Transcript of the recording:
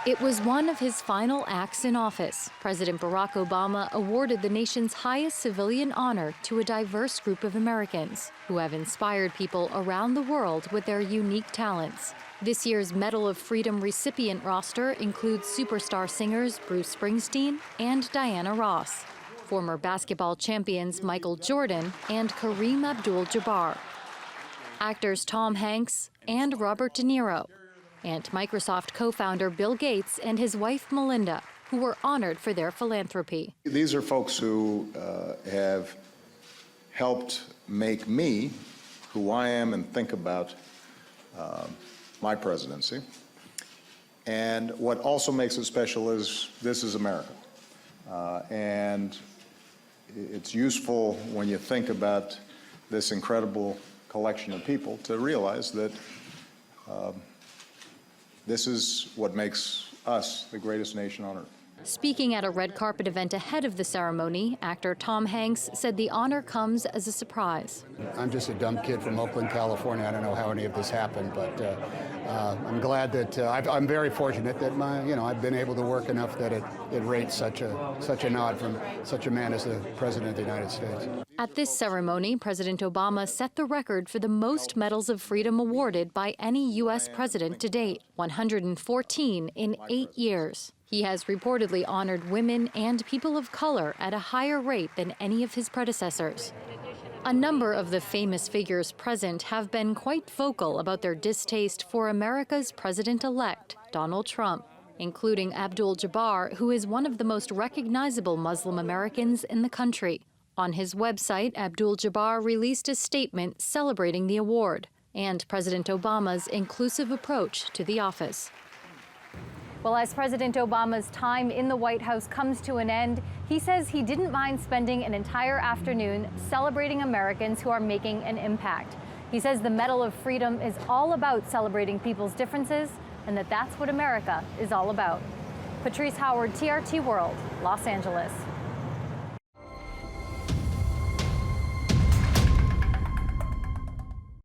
It was one of his final acts in office. President Barack Obama awarded the nation's highest civilian honor to a diverse group of Americans who have inspired people around the world with their unique talents. This year's Medal of Freedom recipient roster includes superstar singers Bruce Springsteen and Diana Ross, former basketball champions Michael Jordan and Kareem Abdul-Jabbar, actors Tom Hanks and Robert De Niro, and Microsoft co-founder Bill Gates and his wife Melinda, who were honored for their philanthropy. These are folks who have helped make me who I am and think about my presidency. And what also makes it special is this is America. And it's useful when you think about this incredible collection of people to realize that this is what makes us the greatest nation on earth. Speaking at a red carpet event ahead of the ceremony, actor Tom Hanks said the honor comes as a surprise. I'm just a dumb kid from Oakland, California. I don't know how any of this happened, but I'm glad that I'm very fortunate that I've been able to work enough that it rates such a nod from such a man as the President of the United States. At this ceremony, President Obama set the record for the most medals of freedom awarded by any U.S. president to date, 114 in 8 years. He has reportedly honored women and people of color at a higher rate than any of his predecessors. A number of the famous figures present have been quite vocal about their distaste for America's president-elect, Donald Trump, including Abdul-Jabbar, who is one of the most recognizable Muslim Americans in the country. On his website, Abdul-Jabbar released a statement celebrating the award and President Obama's inclusive approach to the office. Well, as President Obama's time in the White House comes to an end, he says he didn't mind spending an entire afternoon celebrating Americans who are making an impact. He says the Medal of Freedom is all about celebrating people's differences and that that's what America is all about. Patrice Howard, TRT World, Los Angeles.